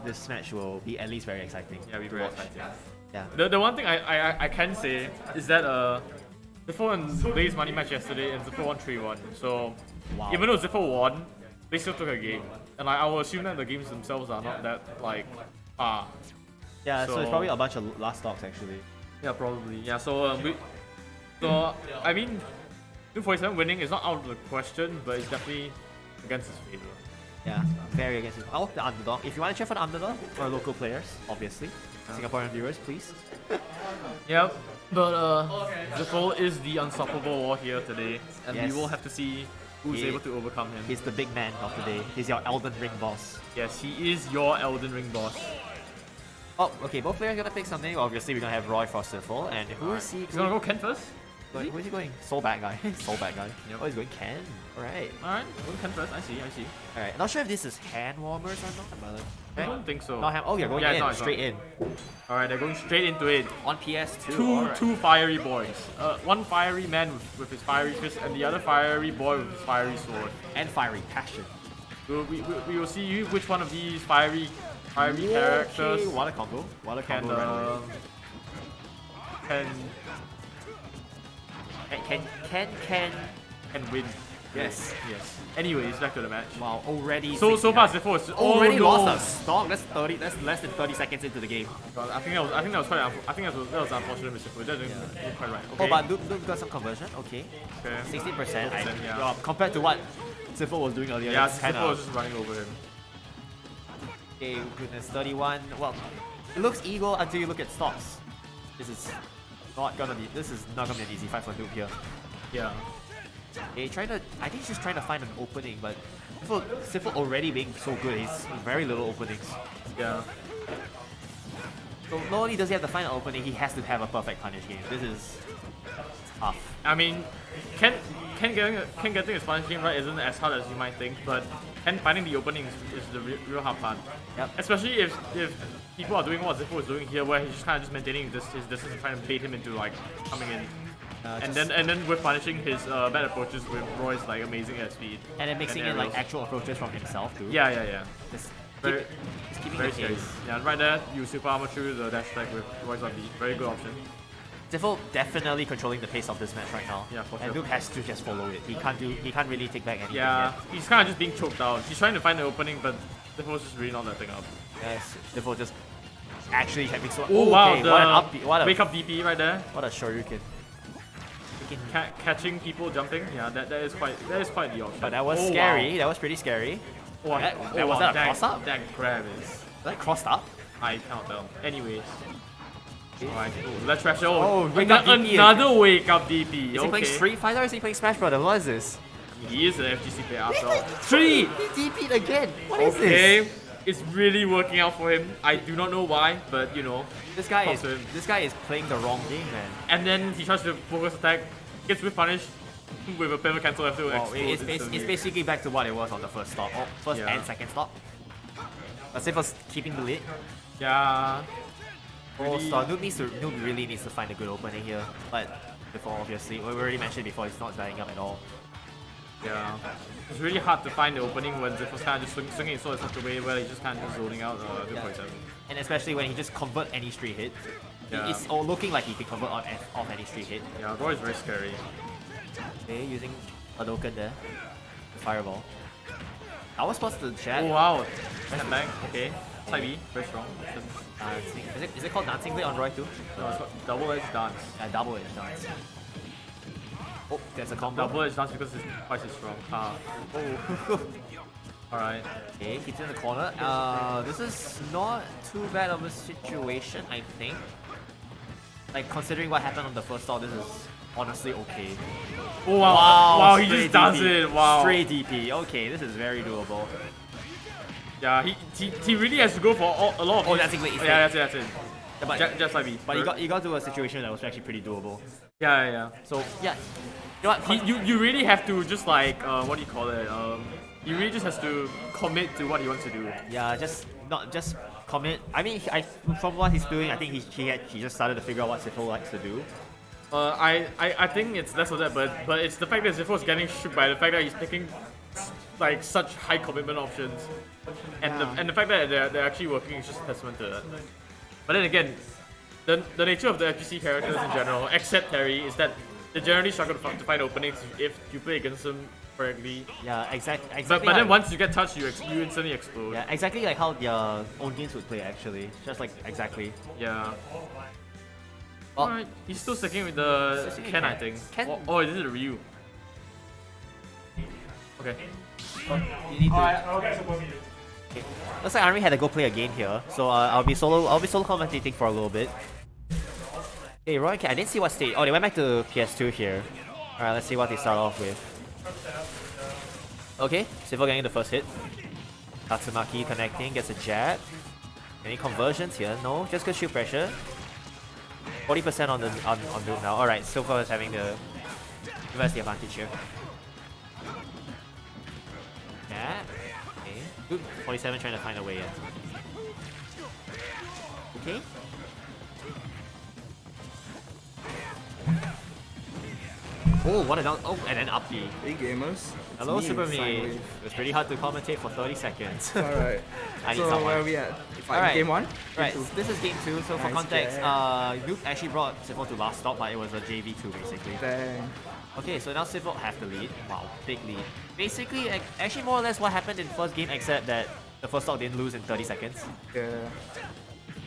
this match will be at least very exciting. Yeah, we very exciting. Yeah. The one thing I can say is that XIFL and Blaze money match yesterday and XIFL won 3-1. So even though XIFL won, they still took a game. And I will assume that the games themselves are not that like Yeah, so it's probably a bunch of last stocks actually. Yeah, probably. Yeah, so I mean, Noob47 winning is not out of the question, but it's definitely against his favor. Yeah, very against his. Oh, the underdog. If you want to cheer for the underdog, for local players, obviously. Singaporean viewers, please. Yep, but XIFL is the unstoppable war here today, and we will have to see who's able to overcome him. He's the big man of the day. He's your Elden Ring boss. Yes, he is your Elden Ring boss. Oh, okay, both players gonna pick something. Obviously, we're gonna have Roy for XIFL, and who is he? He's gonna go Ken first? Who is he going? Soul Bad Guy. Soul Bad Guy. Yep. Oh, he's going Ken. Alright. Alright, going Ken first. I see. Alright, not sure if this is hand warmers or not, but I don't think so. Not hand. Oh, you're going in, straight in. Alright, they're going straight into it. On PS2. Two fiery boys. One fiery man with his fiery fist, and the other fiery boy with his fiery sword. And fiery passion. We will see which one of these fiery characters. What a combo. What a combo. Can win. Yes. Anyways, back to the match. Wow, already. So far, XIFL is already lost a stock. That's less than 30 seconds into the game. God, I think that was quite. I think that was unfortunate, Mr. Fu. That didn't quite right. Okay. Oh, but Noob got some conversion. Okay. 16%. Yeah. Compared to what XIFL was doing earlier. Yeah, XIFL was just running over him. Okay, goodness, 31. Well, it looks eagle until you look at stocks. This is not gonna be an easy fight for Noob here. Yeah. I think he's just trying to find an opening, but XIFL already being so good, he's very little openings. Yeah. So not only does he have to find an opening, he has to have a perfect punish game. This is tough. I mean, Ken getting his punish game right isn't as hard as you might think, but Ken finding the openings is the real hard part. Yep. Especially if people are doing what XIFL is doing here, where he's just kind of just maintaining his distance and trying to bait him into like coming in. And then with punishing his bad approaches with Roy's like amazing at speed. And then mixing in like actual approaches from himself too. Yeah. Just keeping very the scary. pace. Yeah, and right there, you super armor through the dash attack with Roy's RB. Very good option. XIFL definitely controlling the pace of this match right now. Yeah, for sure. And Noob has to just follow it. He can't really take back anything. Yeah, yet. he's kind of just being choked out. He's trying to find the opening, but XIFL's just really not letting up. Yes, XIFL just actually having so. Oh wow, okay, what a wake up DP right there. What a shoryuken. Catching people jumping, yeah, that is quite the option. But that was scary. Wow. That was pretty scary. Oh, was that a cross up? That grab is. Was that crossed up? I cannot tell. Anyways. Alright, let's trash. Wake up DP another wake up DP. Is he playing Street Fighter or is he playing Smash Brothers? What is this? He is an FGC player after all. He DP'd again. What is this? Okay, it's really working out for him. I do not know why, but you know. This guy is playing the wrong game, man. And then he tries to focus attack, gets with punish with a pivot cancel after it's basically back to what it was on the first stop. First and second stop. Let's say for keeping the lead. Yeah. Really. Noob really needs to find a good opening here. But before, obviously, we already mentioned before, it's not dying up at all. Yeah. It's really hard to find the opening when XIFL's kind of just swinging his sword in such a way where he's just kind of just zoning out Noob47. And especially when he just convert any straight hit. Yeah. It's looking like he can convert off any straight hit. Yeah, Roy is very scary. Okay, using Hadouken there. Fireball. I was supposed to chat. Oh wow. Stand back. Okay. Side B, very strong. Is it called Dancing Blade on Roy too? No, it's called Double Edge Dance. Yeah, Double Edge Dance. Oh, there's a combo. Double Edge Dance because it's twice as strong. Oh. Alright. Okay, keeps in the corner. This is not too bad of a situation, I think. Like, considering what happened on the first stop, this is honestly okay. Oh wow. Wow, he just does it. Wow. Straight DP. Okay, this is very doable. Yeah, he really has to go for a lot of. Oh, that's it. Yeah, that's it. But, just like me. But he got to a situation that was actually pretty doable. Yeah. So yeah, you know what? You really have to just like what do you call it? He really just has to commit to what he wants to do. Yeah, just commit. I mean, from what he's doing, I think he just started to figure out what XIFL likes to do. I think it's less of that, but it's the fact that XIFL is getting shook by the fact that he's picking like such high commitment options, and the fact that they're actually working is just a testament to that. But then again, the nature of the FGC characters in general, except Terry, is that they generally struggle to find openings if you play against them correctly. Yeah, exactly. But then once you get touched, you instantly explode. Yeah, exactly like how their own games would play actually. Just like exactly. Yeah. Well, Alright, he's still sticking with the sticking with Ken, I Ken. think. Ken- Oh, this is the Ryu. Okay. You need to. Looks like Army had to go play a game here, so I'll be solo commentating for a little bit. Hey, Roy, I didn't see what stage. Oh, they went back to PS2 here. Alright, let's see what they start off with. Okay, XIFL getting the first hit. Tatsumaki connecting, gets a jab. Any conversions here? No, just good shield pressure. 40% on Noob now. Alright, XIFL is having the the advantage here. Yeah. Okay. Good. 47 trying to find a way in. Okay. Oh, what a down. Oh, and then up B. Hey gamers. Hello, It's me, Super Sine Me. Wave. It's pretty hard to commentate for 30 seconds. Alright. I need so someone. where are we at? Alright. Game 1? Right, this is game 2, so for Nice context, jab. Noob actually brought XIFL to last stop, but it was a JV2 basically. Dang. Okay, so now XIFL have the lead. Wow, big lead. Basically, actually more or less what happened in first game, except that the first stock didn't lose in 30 seconds. Yeah.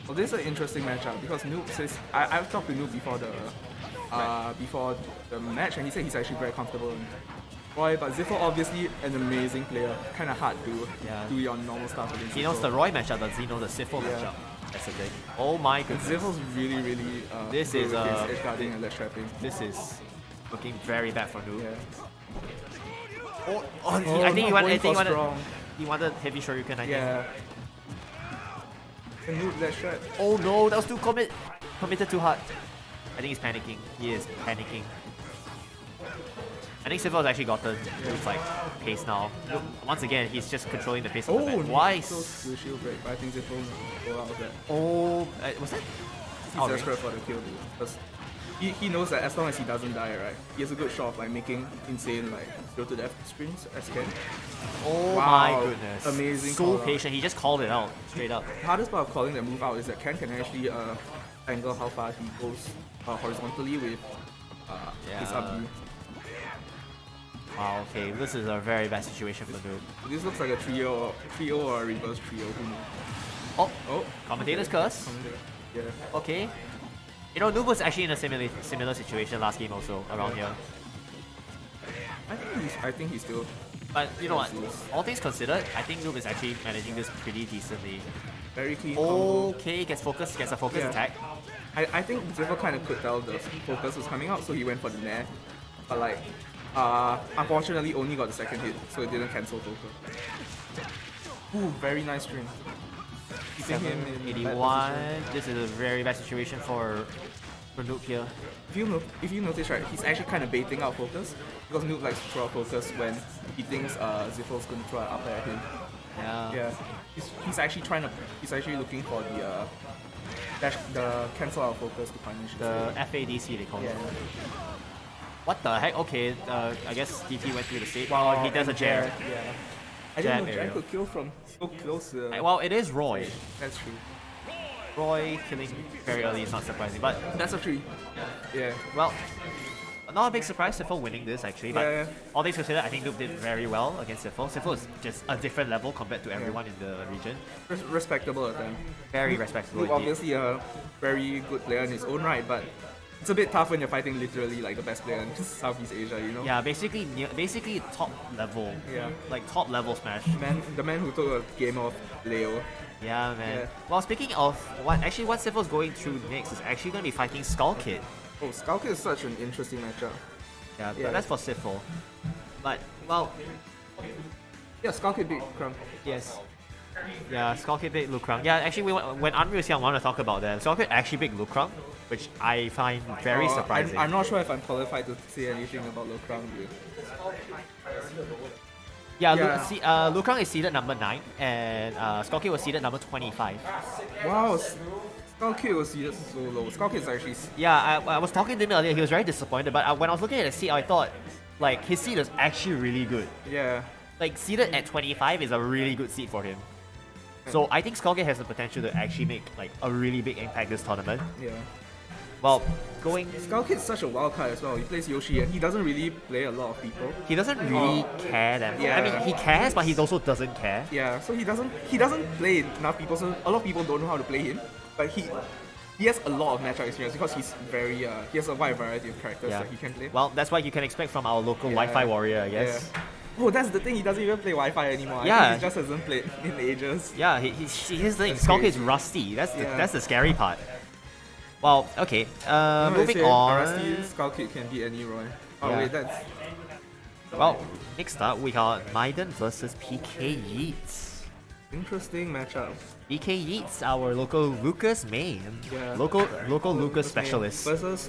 Well, this is an interesting matchup because Noob says I've talked to Noob before the match, and he said he's actually very comfortable in Roy, but XIFL obviously an amazing player. Kind of hard to do your normal stuff against. He knows XIFL. the Roy matchup, does he know the XIFL Yeah. matchup? That's the thing. Oh my goodness. XIFL's really This good is, with his edge guarding and ledge trapping. This is looking very bad for Noob. Yeah. I think strong. he wanted heavy shuriken, I think. Yeah. The Noob ledge trap. Oh no, that was too committed too hard. I think he's panicking. He is panicking. I think XIFL has actually gotten Noob's like pace now. Look, once again, he's just controlling the pace of the match. Why? Close to the shield break, but I think XIFL will go out of that. Oh, was that? He's desperate for the kill, dude. Because he knows that as long as he doesn't die, right, he has a good shot of like making insane like 0 to death screens as Ken. Oh Wow, my goodness. amazing So call out. patient. He just called it out straight up. The hardest part of calling that move out is that Ken can actually angle how far he goes horizontally with his up B. Wow, okay, this is a very bad situation for Noob. This looks like a trio or a reverse trio. Who knows? Oh, commentator's curse. Yeah. Okay. You know, Noob was actually in a similar situation last game also, around here. I think he's still But you know what, all things considered, I think Noob is actually managing this pretty decently. very clean combo. Okay, gets a focus Yeah. attack. I think XIFL kind of could tell the focus was coming out, so he went for the nair. But like, unfortunately only got the second hit, so it didn't cancel focus. Ooh, very nice string. Keeping him in bad 81. position. This is a very bad situation for Noob here. If you notice, right, he's actually kind of baiting out focus because Noob likes to throw out focus when he thinks XIFL's going to throw it up at him. Yeah. Yeah, he's actually looking for the cancel out focus to punish. The FADC they call Yeah. it. What the heck? Okay, I guess DT went through the stage. Wow, Oh, he does a and jab. Yeah. I Jab didn't know area. Jab could kill from so close. Well, it is Roy. That's true. Roy killing very early is not surprising, but That's a tree. Yeah. well, not a big surprise XIFL winning this actually, but Yeah. all things considered, I think Noob did very well against XIFL. XIFL is just a different level compared to everyone in the region. Respectable at them. Very respectable Noob indeed. obviously a very good player in his own right, but it's a bit tough when you're fighting literally like the best player in Southeast Asia, you know? Yeah, basically top level. Yeah. Like top level Smash. The man who took a game of Leo. Yeah, man. Yeah. Well, speaking of what XIFL's going through next is actually going to be fighting Skull Kid. Oh, Skull Kid is such an interesting matchup. Yeah, Yeah. but that's for XIFL. But well, Yeah, Skull Kid beat Crumb. yes. Yeah, Skull Kid beat Lukrang. Yeah, actually, when Unreal was here, I want to talk about that. Skull Kid actually beat Lukrang, which I find very surprising. I'm not sure if I'm qualified to say anything about Lo Krang, dude. Yeah, Yeah. Lukrang is seeded number 9, and Skull Kid was seeded number 25. Wow, Skull Kid was seated so low. Skull Kid is actually. Yeah, I was talking to him earlier, he was very disappointed, but when I was looking at the seed, I thought, like, his seed is actually really good. Yeah. like seated at 25 is a really good seed for him. So I think Skullgate has the potential to actually make like a really big impact this tournament. Yeah. Well, going... Skullkid's such a wild card as well. He plays Yoshi and he doesn't really play a lot of people. He doesn't really care that much. Yeah. I mean, he cares, but he also doesn't care. Yeah, so he doesn't play enough people, so a lot of people don't know how to play him. But he has a lot of matchup experience because he's very he has a wide variety of characters that he can play. Well, that's what you can expect from our local Wi-Fi warrior, I guess. Yeah. Oh, that's the thing. He doesn't even play Wi-Fi anymore. Yeah. I think he just hasn't played in ages. Yeah, here's the thing. Skullkid is rusty. That's the scary part. Well, okay. Moving on. Rusty Skullkid can beat any Roy. Oh Yeah. wait, that's Well, next up we got Maiden versus PK Yeats. interesting matchup. PK Yeats, our local Lucas main. Yeah. Local Lucas specialist. Versus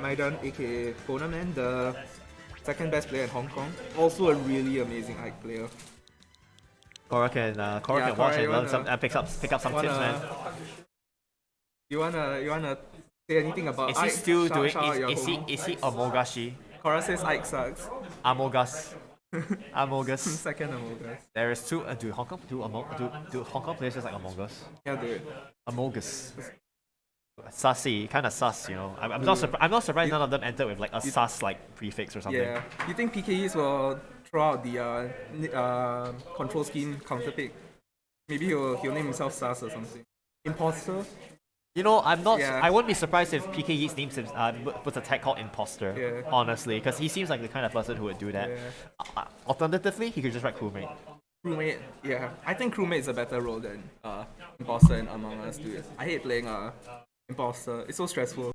Maidan, aka Bonaman, the second best player in Hong Kong. Also a really amazing Ike player. Cora can Cora, watch and you learn wanna- some and pick up some tips, man. You wanna say anything about Is he Ike? still Shout- doing? shout out your home. Is he Amogashi? Cora says Ike sucks. Amogus. Amogus. Second Among Us. There is two. Do Hong Kong do Hong Kong players just like Among Us? Yeah, dude. Amogus. Sussy, kind of sus, you know. I'm not surprised none of them entered with like a sus like prefix or something. Yeah. You think PKEs will throw out the control scheme counter pick? Maybe he'll name himself Sas or something. Imposter? You know, I'm not. Yeah. I wouldn't be surprised if PK Yeats names him puts a tag called Imposter. Yeah. Honestly, because he seems like the kind of person who would do that. Yeah. Alternatively, he could just write crewmate. Crewmate? Yeah. I think crewmate is a better role than Imposter and Among Us, dude. I hate playing Imposter. It's so stressful.